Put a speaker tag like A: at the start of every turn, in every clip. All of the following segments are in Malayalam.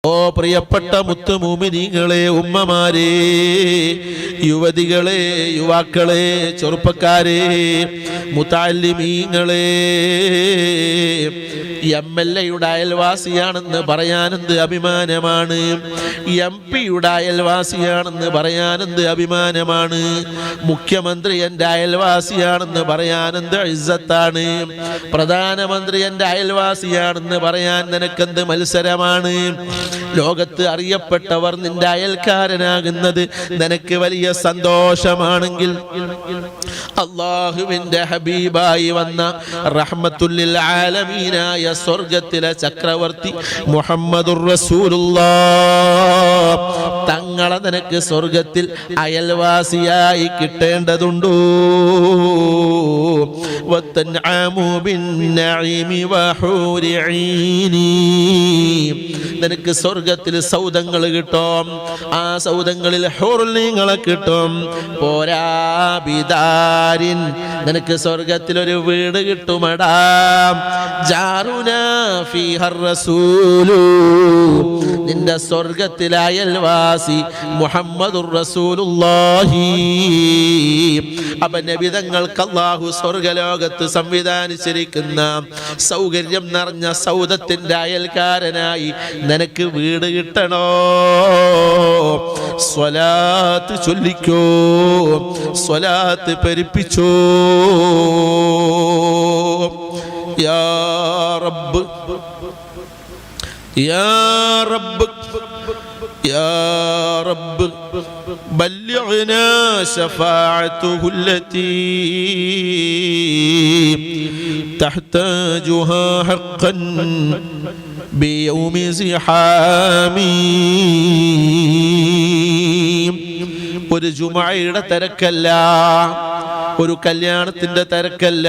A: ഓ പ്രിയപ്പെട്ട മുത്തുമൂമിനീങ്ങളെ, ഉമ്മമാരെ, യുവതികളെ, യുവാക്കളെ, ചെറുപ്പക്കാരെ, മുതഅല്ലിമീങ്ങളെ, MLA-യുടെ അയൽവാസിയാണെന്ന് പറയാനെന്ത് അഭിമാനമാണ്. MP-യുടെ അയൽവാസിയാണെന്ന് പറയാനെന്ത് അഭിമാനമാണ്. മുഖ്യമന്ത്രി എൻ്റെ അയൽവാസിയാണെന്ന് പറയാനെന്ത് ഇസ്സത്താണ്. പ്രധാനമന്ത്രി എൻ്റെ അയൽവാസിയാണെന്ന് പറയാൻ നിനക്കെന്ത് മത്സരമാണ്. ലോകത്ത് അറിയപ്പെട്ടവർ നിന്റെ അയൽക്കാരനാകുന്നത് നിനക്ക് വലിയ സന്തോഷമാണെങ്കിൽ, അല്ലാഹുവിൻ്റെ ഹബീബായി വന്ന റഹ്മത്തുൽ ആലമീനായ സ്വർഗ്ഗത്തിലെ ചക്രവർത്തി മുഹമ്മദുർ റസൂലുള്ളാഹ് തങ്ങളെ നിനക്ക് സ്വർഗ്ഗത്തിൽ അയൽവാസിയായി കിട്ടേണ്ടതുണ്ടോ? നിനക്ക് സ്വർഗ്ഗത്തിൽ സൗദങ്ങൾ കിട്ടും. ആ സൗദങ്ങളിൽ ഹൂറുൽഈങ്ങളെ കിട്ടും. പോരാ ബിദാരിൻ, നിനക്ക് സ്വർഗ്ഗത്തിൽ ഒരു വീട് കിട്ടുമടാ. ജാറുനാ ഫീഹർ റസൂലു, നിന്റെ സ്വർഗ്ഗത്തിലെ അയൽവാസി മുഹമ്മദുർ റസൂലുള്ളാഹി. അപ്പൊ നബി തങ്ങൾക്ക് അല്ലാഹു സ്വർഗ്ഗലോകത്ത് സംവിധാനിച്ചിരിക്കുന്ന സൗകര്യം നിറഞ്ഞ സൗദത്തിന്റെ അയൽക്കാരനായി നിനക്ക് വീട് കിട്ടണോ? സ്വലാത്ത് ചൊല്ലിക്കോ, സ്വലാത്ത് പെരുപ്പിച്ചോ. യാ റബ്ബ് യാ റബ്ബ് യാ റബ്ബ് ബല്ലിഗ്നാ ശഫാഅത്തുഹു അല്ലതി തഹ്താജുഹാ ഹഖ്ഖൻ ബിയൗമി സിഹാമി. ഒരു ജുമുഅയുടെ തിരക്കല്ല, ഒരു കല്യാണത്തിന്റെ തിരക്കല്ല,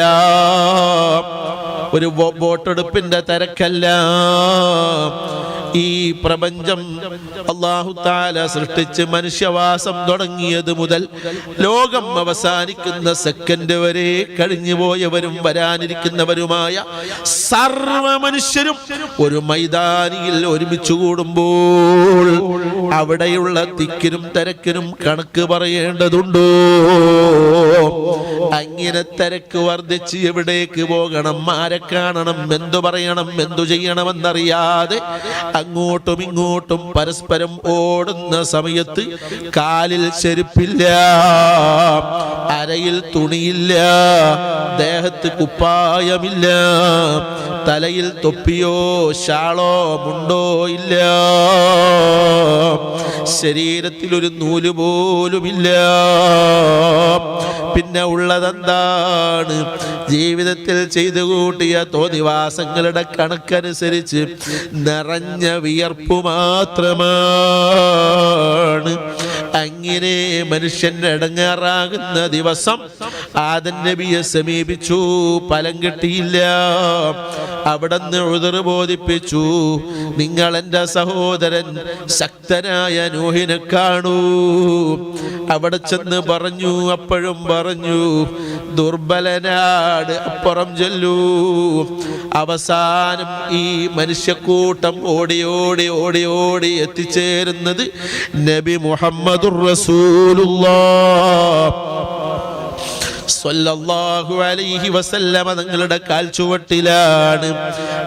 A: ഒരു വോട്ടെടുപ്പിന്റെ തിരക്കല്ല. ഈ പ്രപഞ്ചം അല്ലാഹു തആല സൃഷ്ടിച്ച് മനുഷ്യവാസം തുടങ്ങിയത് മുതൽ ലോകം അവസാനിക്കുന്ന സെക്കൻഡ് വരെ കഴിഞ്ഞുപോയവരും വരാനിരിക്കുന്നവരുമായ സർവ മനുഷ്യരും ഒരു മൈതാനിയിൽ ഒരുമിച്ച് കൂടുമ്പോൾ അവിടെയുള്ള തിക്കിനും തിരക്കിനും കണക്ക് പറയേണ്ടതുണ്ടോ? അങ്ങനെ തിരക്ക് വർദ്ധിച്ച് എവിടേക്ക് പോകണം, ആരെ കാണണം, എന്തു പറയണം, എന്തു ചെയ്യണമെന്നറിയാതെ അങ്ങോട്ടും ഇങ്ങോട്ടും പരസ്പരം ഓടുന്ന സമയത്ത് കാലിൽ ചെരുപ്പില്ല, അരയിൽ തുണിയില്ല, ദേഹത്ത് കുപ്പായമില്ല, തലയിൽ തൊപ്പിയോ ഷാളോ മുണ്ടോ ഇല്ല, ശരീരത്തിൽ ഒരു നൂല് പോലുമില്ല. പിന്നെ ഉള്ളതെന്താണ്? ജീവിതത്തിൽ ചെയ്തു കൂട്ടിയ തോന്നിവാസങ്ങളുടെ കണക്കനുസരിച്ച് നിറഞ്ഞ വിയർപ്പു മാത്രമാണ്. അങ്ങനെ മനുഷ്യൻ ഇടങ്ങേറാകുന്ന ദിവസം ആദം നബിയെ സമീപിച്ചു, ഫലം കിട്ടിയില്ല. അവിടുന്ന് ഉദ്റ് ബോധിപ്പിച്ചു, നിങ്ങൾ എൻ്റെ സഹോദരൻ ശക്തനായ നൂഹിനെ കാണൂ. അവിടെ ചെന്ന് പറഞ്ഞു, അപ്പോഴും പറഞ്ഞു, ദുർബലനാട്, അപ്പുറം ചെല്ലൂ. അവസാനം ഈ മനുഷ്യക്കൂട്ടം ഓടി ഓടി ഓടി ഓടി എത്തിച്ചേരുന്നത് നബി മുഹമ്മദുർ റസൂലുള്ളാഹ് സ്വല്ലല്ലാഹു അലൈഹി വസല്ലമ തങ്ങളുടെ കാൽച്ചുവട്ടിലാണ്.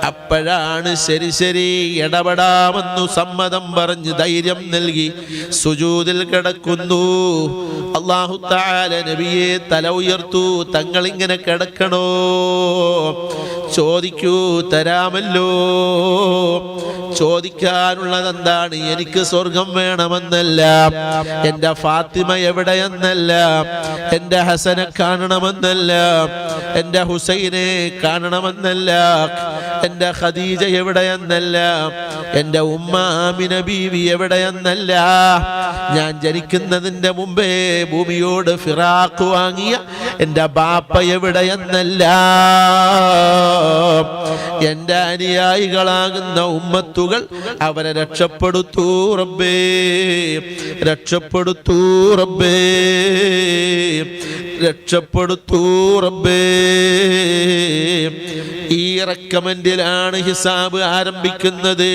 A: അപ്പോഴാണ് ശരി ശരി ഇടപെടാമെന്നു സമ്മതം പറഞ്ഞ് ധൈര്യം നൽകി സുജൂദിൽ കിടക്കുന്നു. അല്ലാഹു തആല നബിയെ തല ഉയർത്തു, തങ്ങളിങ്ങനെ കിടക്കണോ? ചോദിക്കൂ, തരാമല്ലോ. ചോദിക്കാനുള്ളത് എന്താണ്? എനിക്ക് സ്വർഗം വേണമെന്നല്ല, എൻ്റെ ഫാത്തിമ എവിടെയെന്നല്ല, എൻ്റെ ഹസനെ കാണണമെന്നല്ല, എൻ്റെ ഹുസൈനെ കാണണമെന്നല്ല, എൻ്റെ ഖദീജ എവിടെയെന്നല്ല, എൻ്റെ ഉമ്മ ആമിന ബീവി എവിടെയെന്നല്ല, ഞാൻ ജനിക്കുന്നതിൻ്റെ മുമ്പേ ഭൂമിയോട് ഫിറാഖ് വാങ്ങിയ എൻ്റെ ബാപ്പ എവിടെയെന്നല്ല, എൻ്റെ അനുയായികളാകുന്ന ഉമ്മത്തുകൾ അവരെ രക്ഷപ്പെടുത്തൂ റബ്ബേ, രക്ഷപ്പെടുത്തൂ റബ്ബേ, രക്ഷപ്പെടുത്തൂ റബ്ബേ. ഈ റെക്കമെൻഡിലാണ് ഹിസാബ് ആരംഭിക്കുന്നത്.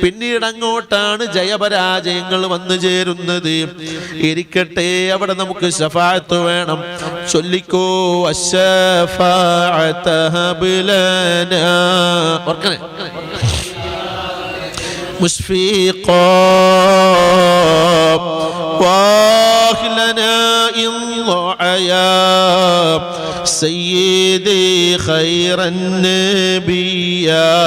A: പിന്നീട് അങ്ങോട്ടാണ് ജയപരാജയങ്ങൾ വന്നു ചേരുന്നത്. ഇരിക്കട്ടെ, അവിടെ നമുക്ക് ശഫാഅത്ത് വേണം. ചൊല്ലിക്കോ അശ്ശഫാഅത ഹബ്ലനാ ഓർക്കണേ. മുസ്ഫീഖാ വാഹ്ലനാ ഇൻ ضعيا سيدي خير النبي يا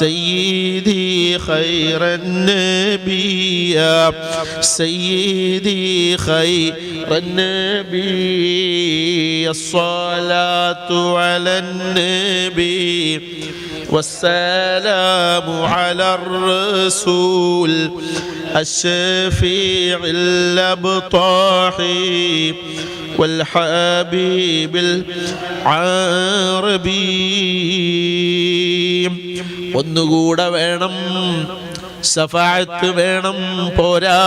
A: سيدي خير النبي يا سيدي خير النبي الصلاة على النبي والسلام على الرسول الشفيع الأبطاحي والحبيب العربي. ഒന്നുകൂടെ വേണം, ശഫാഅത്ത് വേണം, പോരാ.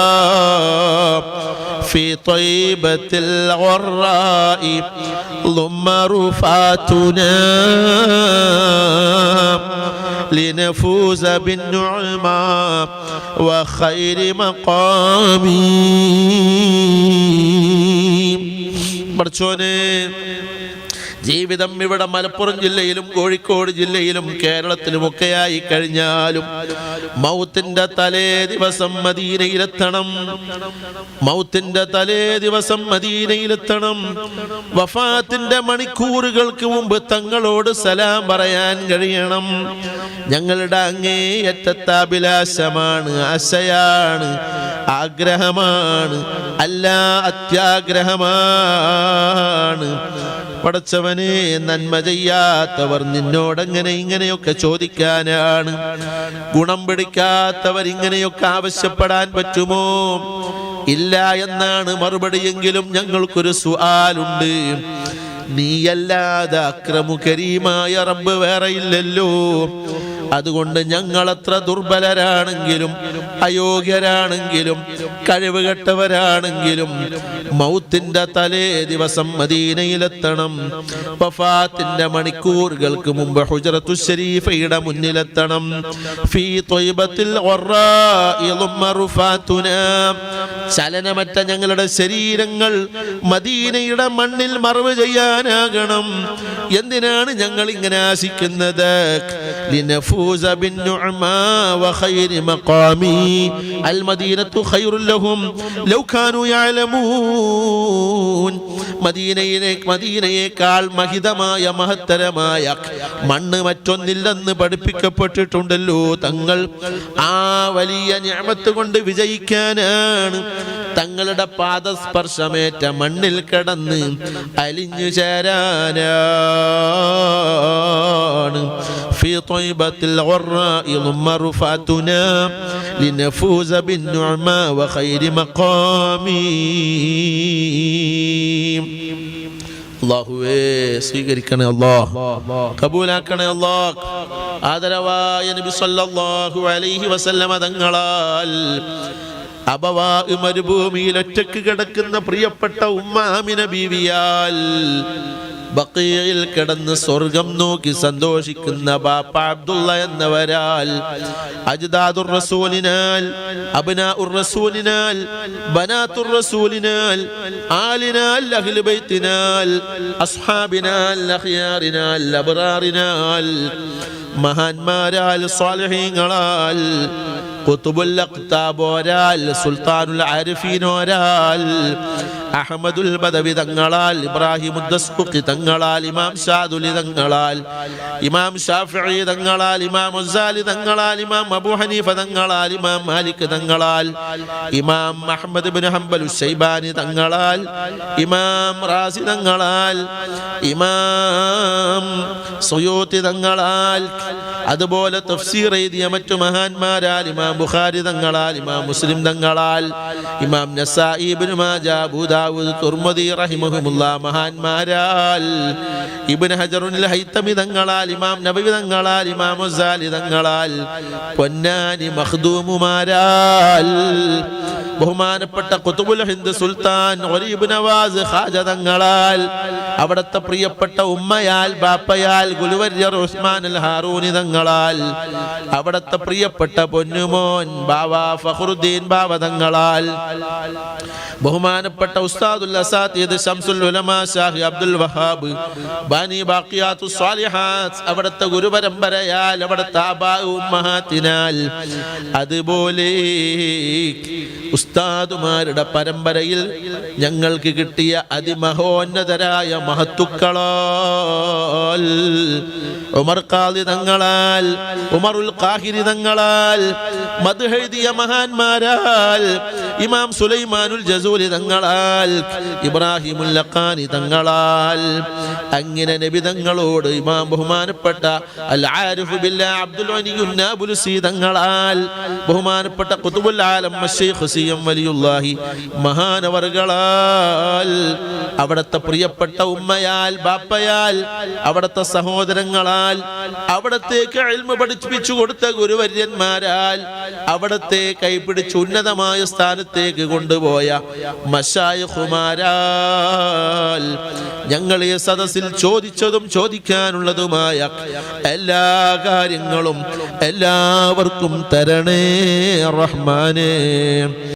A: في طيبة الغراء ضم رفاتنا لنفوز بالنعماء وخير مقام. പഠിച്ചോനെ, ജീവിതം ഇവിടെ മലപ്പുറം ജില്ലയിലും കോഴിക്കോട് ജില്ലയിലും കേരളത്തിലുമൊക്കെയായി കഴിഞ്ഞാലും മൗത്തിന്റെ തലേ ദിവസം മദീനയിലെത്തണം, മൗത്തിന്റെ തലേ ദിവസം മദീനയിലെത്തണം. വഫാത്തിന്റെ മണിക്കൂറുകൾക്ക് മുമ്പ് തങ്ങളോട് സലാം പറയാൻ കഴിയണം. ഞങ്ങളുടെ അങ്ങേയറ്റത്തെ അഭിലാഷമാണ്, ആശയാണ്, ആഗ്രഹമാണ്, അല്ല അത്യാഗ്രഹമാണ്. പടച്ചവനെ, നന്മ ചെയ്യാത്തവർ നിന്നോടങ്ങനെ ഇങ്ങനെയൊക്കെ ചോദിക്കാനാണ്. ഗുണം പിടിക്കാത്തവർ ഇങ്ങനെയൊക്കെ ആവശ്യപ്പെടാൻ പറ്റുമോ? ഇല്ല എന്നാണ് മറുപടിയെങ്കിലും ഞങ്ങൾക്കൊരു സുആലുണ്ട്. നീയല്ലാതെ അക്രമു കരീമായ റബ്ബ് വേറെ ഇല്ലല്ലോ. അതുകൊണ്ട് ഞങ്ങളത്ര ദുർബലരാണെങ്കിലും അയോഗ്യരാണെങ്കിലും കഴിവുകെട്ടവരാണെങ്കിലും മൗത്തിന്റെ തലേ ദിവസം മദീനയിലെത്തണം. വഫാത്തിന്റെ മണിക്കൂറുകൾക്ക് മുമ്പ് ഹുജ്റത്തു ശരീഫയുടെ മുന്നിലെത്തണം. ഫീ ത്വയ്ബത്തിൽ ഖറാഇ ളുമ്മ റുഫാതുനാ, ചലനമറ്റ ഞങ്ങളുടെ ശരീരങ്ങൾ മദീനയുടെ മണ്ണിൽ മറവ് ചെയ്യാനാകണം. എന്തിനാണ് ഞങ്ങൾ ഇങ്ങനെ ആശിക്കുന്നത്? لنفوز بالنعماء وخير مقامي المدينة خير لهم لو كانوا يعلمون. മദീനയേക്കാൾ മഹിതമായ മഹത്തരമായ മണ്ണ് മറ്റൊന്നില്ലെന്ന് പഠിപ്പിക്കപ്പെട്ടിട്ടുണ്ടല്ലോ തങ്ങൾ. ആ വലിയ നിഅമത്ത് കൊണ്ട് വിജയിക്കാനാണ് തങ്ങളുടെ പാദസ്പർശമേറ്റ മണ്ണിൽ കിടന്ന് അലിഞ്ഞു ചേരാനാണ്. في طيبة الغراء ضم رفعتنا لنفوز بالنعماء وخير مقام. അല്ലാഹുവേ സ്വീകരിക്കണേ, അല്ലാഹ് കബൂലാക്കണേ, അല്ലാഹ്. ആദരവായ നബി സല്ലല്ലാഹു അലൈഹി വസല്ലമ തങ്ങളാൽ അബവാ മരുഭൂമിയിൽ ഒറ്റക്ക് കിടക്കുന്ന പ്രിയപ്പെട്ട ഉമ്മ ആമിന ബീവിയാൽ ബഖീയിൽ കിടന്ന് സ്വർഗം നോക്കി സന്തോഷിക്കുന്ന ബാപ്പ അബ്ദുള്ള എന്നവരാൽ അജ്ദാദുർ റസൂലിനാൽ അബ്നാഉർ റസൂലിനാൽ ബനാതുർ റസൂലിനാൽ ആലിനാൽ അഹ്ലു ബൈത്തിനാൽ അസ്ഹാബിനാൽ അഖ്യാറിനാൽ അബ്റാറിനാൽ മഹാന്മാരാൽ സ്വാലിഹീങ്ങളാൽ ഖുതുബുൽ അഖ്താബോരാൽ സുൽത്താനുൽ ആരിഫീനോരാൽ അഹ്മദുൽ ബദവി തങ്ങളാൽ ഇബ്രാഹിം ഉദ്ദസ്ഖി തങ്ങളാൽ ഇമാം ഷാദുലി തങ്ങളാൽ ഇമാം ഷാഫിഈ തങ്ങളാൽ ഇമാം ഗസാലി തങ്ങളാൽ ഇമാം അബൂ ഹനീഫ തങ്ങളാൽ ഇമാം മാലിക് തങ്ങളാൽ ഇമാം അഹ്മദ് ഇബ്നു ഹംബൽ ശൈബാനി തങ്ങളാൽ ഇമാം റാസി തങ്ങളാൽ ഇമാം സുയൂത്തി തങ്ങളാൽ അതുപോലെ തഫ്സീർ എഴുതിയ മറ്റു മഹാന്മാരാൽ ഇമാം ഇമാം ബുഖാരി തങ്ങളാൽ, ഇമാം മുസ്ലിം തങ്ങളാൽ, ഇമാം നസായി, ഇബ്നു മാജ, അബൂ ദാവൂദ്, തുർമുദി റഹിമഹുമുല്ലാ മഹാന്മാരാൽ, ഇബ്നു ഹജറുൽ ഹൈതമി തങ്ങളാൽ, ഇമാം നബവി തങ്ങളാൽ, ഇമാം ഗസാലി തങ്ങളാൽ, പൊന്നാനി മഖ്ദൂമുമാരാൽ, ബഹുമാനപ്പെട്ട ഖുതുബുൽ ഹിന്ദ് സുൽത്താൻ ഗരീബ് നവാസ് ഖാജ തങ്ങളാൽ, അവിടുത്തെ പ്രിയപ്പെട്ട ഉമ്മയാൽ, ബാപ്പയാൽ, ഗുരുവര്യർ ഉസ്മാൻ അൽ ഹാറൂനി തങ്ങളാൽ, അവിടുത്തെ പ്രിയപ്പെട്ട പൊന്നുമോൻ ബാവ ഫഖറുദ്ദീൻ ബാവ തങ്ങളാൽ, ബഹുമാനപ്പെട്ട ഉസ്താദുൽ അസാത്തിദ് ശംസുൽ ഉലമാ ഷാഹി അബ്ദുൽ വഹാബ് ബാനി ബാഖിയാത്തുസ് സ്വാലിഹാത്ത്, അവിടുത്തെ ഗുരുപരമ്പരയാൽ, അവിടുത്തെ ആബാ ഉമ്മഹാത്തിനാൽ, അതുപോലെ ഉസ്താദുമാരുടെ പരമ്പരയിൽ ഞങ്ങൾക്ക് കിട്ടിയ അതിമഹോന്നതരായ മഹത്തുക്കളാൽ, ഉമർ ഖാദി തങ്ങളാൽ, ഉമറുൽ ഖാഹിരി തങ്ങളാൽ, മദ്ഹ് എഴുതിയ മഹാന്മാരാൽ, ഇമാം സുലൈമാനുൽ ജസൂലി തങ്ങളാൽ, ഇബ്രാഹിമുൽ ലഖാനി തങ്ങളാൽ, അങ്ങനെ നബി തങ്ങളോട് ഇമാം ബഹുമാനപ്പെട്ട അൽ ആരിഫ് ബില്ലാഹ് അബ്ദുൽ ഗനിയ്യുൻ നാബുൽസി തങ്ങളാൽ, ബഹുമാനപ്പെട്ട ഖുതുബുൽ ആലം ശൈഖ് സിയം വലിയുല്ലാഹി മഹാനവർകളാൽ, അവിടുത്തെ പ്രിയപ്പെട്ട ഉമ്മയാൽ, ബാപ്പയാൽ, അവിടുത്തെ സഹോദരങ്ങളാൽ, അവിടത്തേക്ക് ഇൽമു പഠിപ്പിച്ചു കൊടുത്ത ഗുരുവര്യന്മാരാൽ, അവിടത്തെ കൈപിടിച്ച് ഉന്നതമായ സ്ഥാനത്തേക്ക് കൊണ്ടുപോയ മശായിഖുമാരാൽ, ഞങ്ങൾ ഈ സദസ്സിൽ ചോദിച്ചതും ചോദിക്കാനുള്ളതുമായ എല്ലാ കാര്യങ്ങളും എല്ലാവർക്കും തരണേ റഹ്മാനേ.